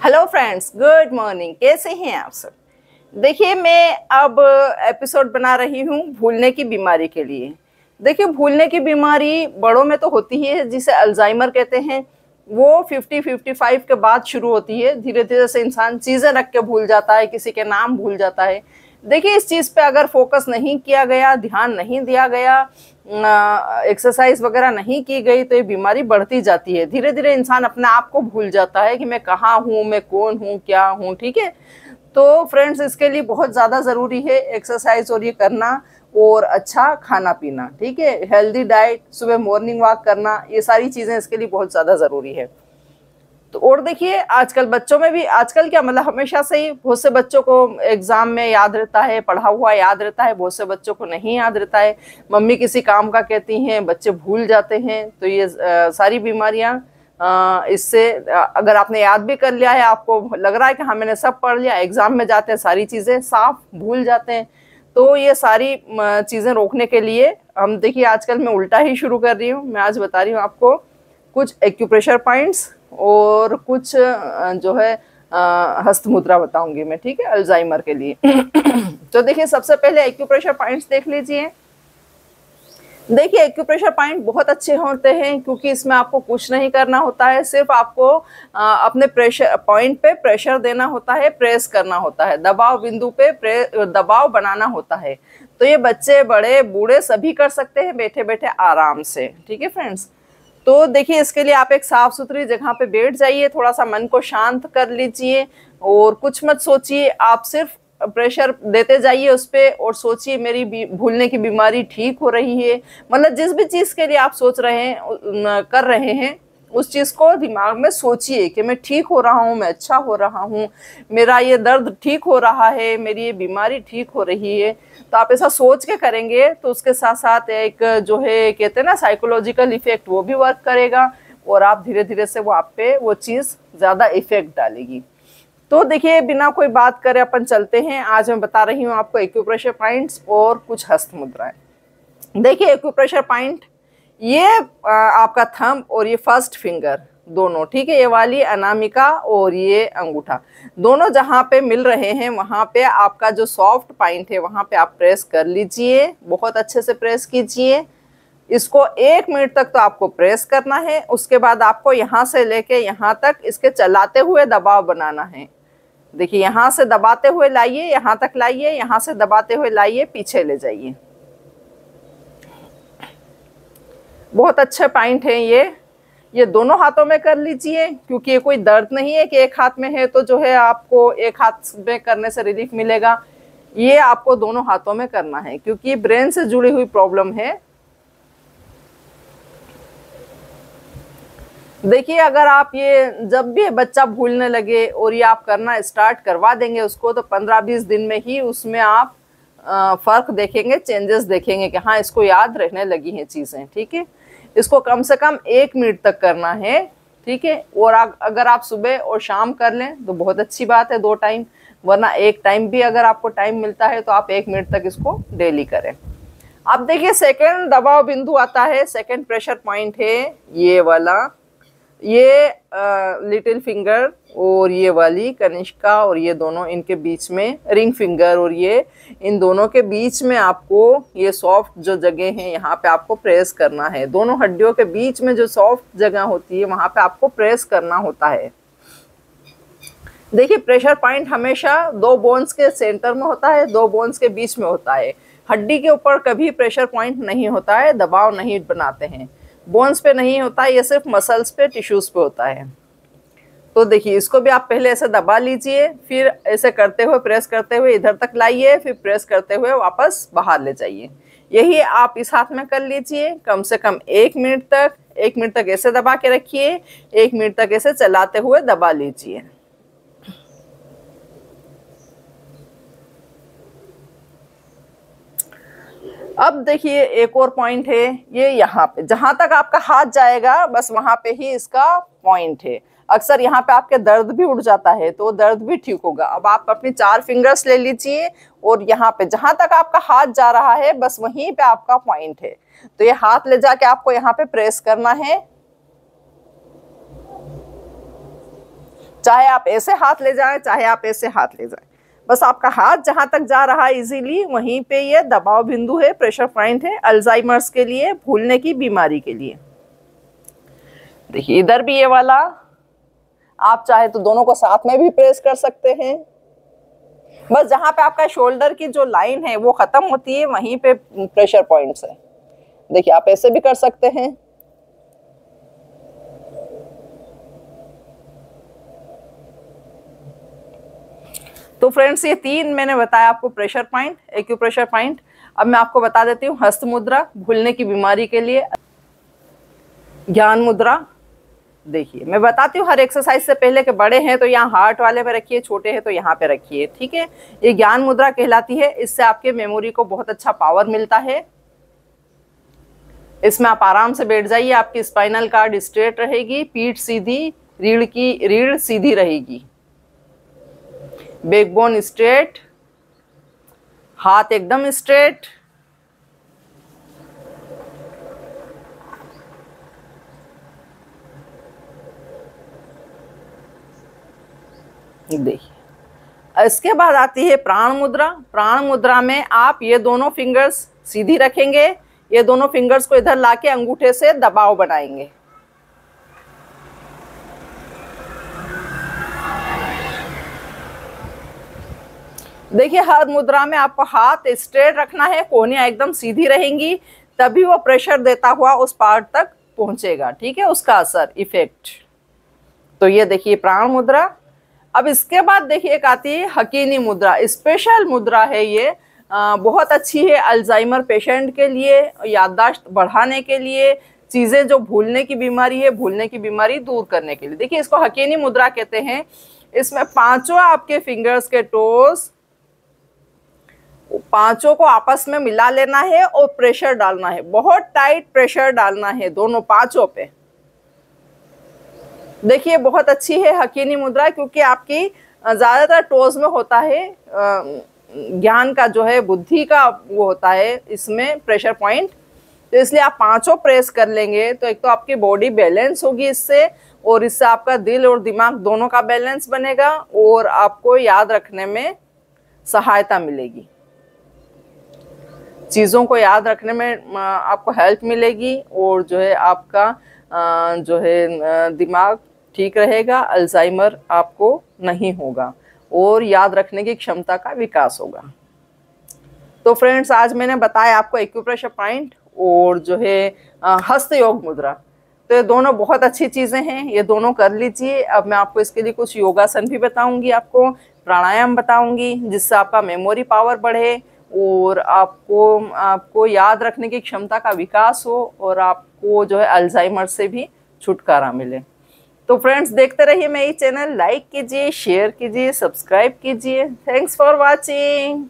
Hello friends, good morning. कैसे हैं आप सब? देखिए, मैं अब एपिसोड बना रही हूँ भूलने की बीमारी के लिए। देखिए, भूलने की बीमारी बड़ों में तो होती ही है, जिसे अल्जाइमर कहते हैं। वो 50-55 के बाद शुरू होती है। धीरे धीरे से इंसान चीज़ें रख के भूल जाता है, किसी के नाम भूल जाता है। देखिए, इस चीज़ पे अगर फोकस नहीं किया गया, ध्यान नहीं दिया गया, एक्सरसाइज वगैरह नहीं की गई, तो ये बीमारी बढ़ती जाती है। धीरे धीरे इंसान अपने आप को भूल जाता है कि मैं कहाँ हूँ, मैं कौन हूँ, क्या हूँ। ठीक है, तो फ्रेंड्स, इसके लिए बहुत ज़्यादा ज़रूरी है एक्सरसाइज और ये करना, और अच्छा खाना पीना। ठीक है, हेल्दी डाइट, सुबह मॉर्निंग वॉक करना, ये सारी चीज़ें इसके लिए बहुत ज़्यादा ज़रूरी है। तो और देखिए, आजकल बच्चों में भी, आजकल क्या मतलब हमेशा से ही बहुत से बच्चों को एग्जाम में याद रहता है, पढ़ा हुआ याद रहता है, बहुत से बच्चों को नहीं याद रहता है। मम्मी किसी काम का कहती हैं, बच्चे भूल जाते हैं। तो ये सारी बीमारियां इससे, अगर आपने याद भी कर लिया है, आपको लग रहा है कि हाँ मैंने सब पढ़ लिया, एग्जाम में जाते हैं सारी चीजें साफ भूल जाते हैं। तो ये सारी चीजें रोकने के लिए हम, देखिए आजकल मैं उल्टा ही शुरू कर रही हूँ। मैं आज बता रही हूँ आपको कुछ एक्यूप्रेशर पॉइंट्स और कुछ जो है हस्त मुद्रा बताऊंगी मैं। ठीक है, अल्जाइमर के लिए। तो देखिए, सबसे पहले एक्यूप्रेशर पॉइंट्स देख लीजिए। देखिए, एक्यूप्रेशर पॉइंट बहुत अच्छे होते हैं, क्योंकि इसमें आपको कुछ नहीं करना होता है। सिर्फ आपको अपने प्रेशर पॉइंट पे प्रेशर देना होता है, प्रेस करना होता है, दबाव बिंदु पे दबाव बनाना होता है। तो ये बच्चे, बड़े, बूढ़े सभी कर सकते हैं बैठे बैठे आराम से। ठीक है फ्रेंड्स, तो देखिए, इसके लिए आप एक साफ सुथरी जगह पे बैठ जाइए, थोड़ा सा मन को शांत कर लीजिए और कुछ मत सोचिए। आप सिर्फ प्रेशर देते जाइए उस पे और सोचिए मेरी भूलने की बीमारी ठीक हो रही है। मतलब जिस भी चीज के लिए आप सोच रहे हैं, कर रहे हैं, उस चीज को दिमाग में सोचिए कि मैं ठीक हो रहा हूँ, मैं अच्छा हो रहा हूँ, मेरा ये दर्द ठीक हो रहा है, मेरी ये बीमारी ठीक हो रही है। तो आप ऐसा सोच के करेंगे तो उसके साथ साथ एक जो है कहते हैं ना साइकोलॉजिकल इफेक्ट, वो भी वर्क करेगा और आप धीरे धीरे से वो आप पे वो चीज ज्यादा इफेक्ट डालेगी। तो देखिए, बिना कोई बात करे अपन चलते हैं। आज मैं बता रही हूँ आपको एक्यूप्रेशर पॉइंट्स और कुछ हस्त मुद्राएं। देखिए, एक्यूप्रेशर पॉइंट, ये आपका थंब और ये फर्स्ट फिंगर दोनों, ठीक है, ये वाली अनामिका और ये अंगूठा, दोनों जहां पे मिल रहे हैं वहां पे आपका जो सॉफ्ट पॉइंट है वहां पे आप प्रेस कर लीजिए। बहुत अच्छे से प्रेस कीजिए। इसको 1 मिनट तक तो आपको प्रेस करना है। उसके बाद आपको यहाँ से लेके यहाँ तक इसके चलाते हुए दबाव बनाना है। देखिए, यहाँ से दबाते हुए लाइए, यहाँ तक लाइए, यहाँ से दबाते हुए लाइए, पीछे ले जाइए। बहुत अच्छे पॉइंट है ये दोनों हाथों में कर लीजिए, क्योंकि ये कोई दर्द नहीं है कि एक हाथ में है तो जो है आपको एक हाथ में करने से रिलीफ मिलेगा। ये आपको दोनों हाथों में करना है, क्योंकि ब्रेन से जुड़ी हुई प्रॉब्लम है। देखिए, अगर आप ये जब भी बच्चा भूलने लगे और ये आप करना स्टार्ट करवा देंगे उसको, तो 15-20 दिन में ही उसमें आप फर्क देखेंगे, चेंजेस देखेंगे कि हाँ इसको याद रहने लगी हैं चीजें। ठीक है, इसको कम से कम 1 मिनट तक करना है। ठीक है, और अगर आप सुबह और शाम कर लें तो बहुत अच्छी बात है, 2 टाइम, वरना 1 टाइम भी अगर आपको टाइम मिलता है तो आप 1 मिनट तक इसको डेली करें। अब देखिए, सेकेंड दबाव बिंदु आता है, सेकेंड प्रेशर पॉइंट है ये वाला, ये लिटिल फिंगर और ये वाली कनिष्का और ये दोनों इनके बीच में रिंग फिंगर और ये इन दोनों के बीच में आपको ये सॉफ्ट जो जगह है यहाँ पे आपको प्रेस करना है। दोनों हड्डियों के बीच में जो सॉफ्ट जगह होती है वहां पे आपको प्रेस करना होता है। देखिए, प्रेशर पॉइंट हमेशा 2 बोन्स के सेंटर में होता है, 2 बोन्स के बीच में होता है। हड्डी के ऊपर कभी प्रेशर पॉइंट नहीं होता है, दबाव नहीं बनाते हैं, बोन्स पे नहीं होता है, ये सिर्फ मसल्स पे, टिश्यूज पे होता है। तो देखिए, इसको भी आप पहले ऐसे दबा लीजिए, फिर ऐसे करते हुए, प्रेस करते हुए इधर तक लाइए, फिर प्रेस करते हुए वापस बाहर ले जाइए। यही आप इस हाथ में कर लीजिए कम से कम 1 मिनट तक। 1 मिनट तक ऐसे दबा के रखिए, 1 मिनट तक ऐसे चलाते हुए दबा लीजिए। अब देखिए, एक और पॉइंट है, ये यहाँ पे जहां तक आपका हाथ जाएगा बस वहां पे ही इसका पॉइंट है। अक्सर यहाँ पे आपके दर्द भी उठ जाता है तो दर्द भी ठीक होगा। अब आप अपनी 4 फिंगर्स ले लीजिए और यहाँ पे जहां तक आपका हाथ जा रहा है बस वहीं पे आपका पॉइंट है। तो ये हाथ ले जाके आपको यहाँ पे प्रेस करना है। चाहे आप ऐसे हाथ ले जाएं, चाहे आप ऐसे हाथ ले जाएं, बस आपका हाथ जहां तक जा रहा है इजीली वहीं पे ये दबाव बिंदु है, प्रेशर पॉइंट है अल्जाइमर्स के लिए, भूलने की बीमारी के लिए। देखिए इधर भी ये वाला, आप चाहे तो दोनों को साथ में भी प्रेस कर सकते हैं। बस जहां पे आपका शोल्डर की जो लाइन है वो खत्म होती है वहीं पे प्रेशर पॉइंट्स है। देखिए आप ऐसे भी कर सकते हैं। तो फ्रेंड्स ये 3 मैंने बताया आपको प्रेशर पॉइंट, एक्यूप्रेशर पॉइंट। अब मैं आपको बता देती हूँ हस्त मुद्रा भूलने की बीमारी के लिए, ज्ञान मुद्रा। देखिए मैं बताती हूँ हर एक्सरसाइज से पहले कि बड़े हैं तो यहाँ हार्ट वाले पे रखिए, छोटे हैं तो यहाँ पे रखिए, ठीक है। ये ज्ञान मुद्रा कहलाती है। इससे आपके मेमोरी को बहुत अच्छा पावर मिलता है। इसमें आप आराम से बैठ जाइए, आपकी स्पाइनल कार्ड स्ट्रेट रहेगी, पीठ सीधी, रीढ़ सीधी रहेगी, बैकबोन स्ट्रेट, हाथ एकदम स्ट्रेट। देखिए इसके बाद आती है प्राण मुद्रा। प्राण मुद्रा में आप ये दोनों फिंगर्स सीधी रखेंगे, ये दोनों फिंगर्स को इधर लाके अंगूठे से दबाव बनाएंगे। देखिए हर मुद्रा में आपको हाथ स्ट्रेट रखना है, कोहनियां एकदम सीधी रहेंगी, तभी वो प्रेशर देता हुआ उस पार्ट तक पहुंचेगा, ठीक है, उसका असर, इफेक्ट। तो ये देखिए प्राण मुद्रा। अब इसके बाद देखिए एक आती है हकीनी मुद्रा, स्पेशल मुद्रा है ये, बहुत अच्छी है अल्जाइमर पेशेंट के लिए, याददाश्त बढ़ाने के लिए, चीजें जो भूलने की बीमारी है, भूलने की बीमारी दूर करने के लिए। देखिए इसको हकीनी मुद्रा कहते हैं। इसमें पांचों आपके फिंगर्स के टोस, पांचों को आपस में मिला लेना है और प्रेशर डालना है, बहुत टाइट प्रेशर डालना है दोनों पांचों पे। देखिए बहुत अच्छी है हकीनी मुद्रा, क्योंकि आपकी ज्यादातर टोज में होता है ज्ञान का जो है, बुद्धि का वो होता है इसमें प्रेशर पॉइंट। तो इसलिए आप पांचों प्रेस कर लेंगे तो एक तो आपकी बॉडी बैलेंस होगी इससे, और इससे आपका दिल और दिमाग दोनों का बैलेंस बनेगा और आपको याद रखने में सहायता मिलेगी, चीज़ों को याद रखने में आपको हेल्प मिलेगी, और जो है आपका जो है दिमाग ठीक रहेगा, अल्जाइमर आपको नहीं होगा और याद रखने की क्षमता का विकास होगा। तो फ्रेंड्स आज मैंने बताया आपको एक्यूप्रेशर पॉइंट और जो है हस्त योग मुद्रा। तो ये दोनों बहुत अच्छी चीज़ें हैं, ये दोनों कर लीजिए। अब मैं आपको इसके लिए कुछ योगासन भी बताऊंगी, आपको प्राणायाम बताऊंगी, जिससे आपका मेमोरी पावर बढ़े और आपको याद रखने की क्षमता का विकास हो और आपको जो है अल्जाइमर से भी छुटकारा मिले। तो फ्रेंड्स देखते रहिए मेरी चैनल, लाइक कीजिए, शेयर कीजिए, सब्सक्राइब कीजिए। Thanks for watching.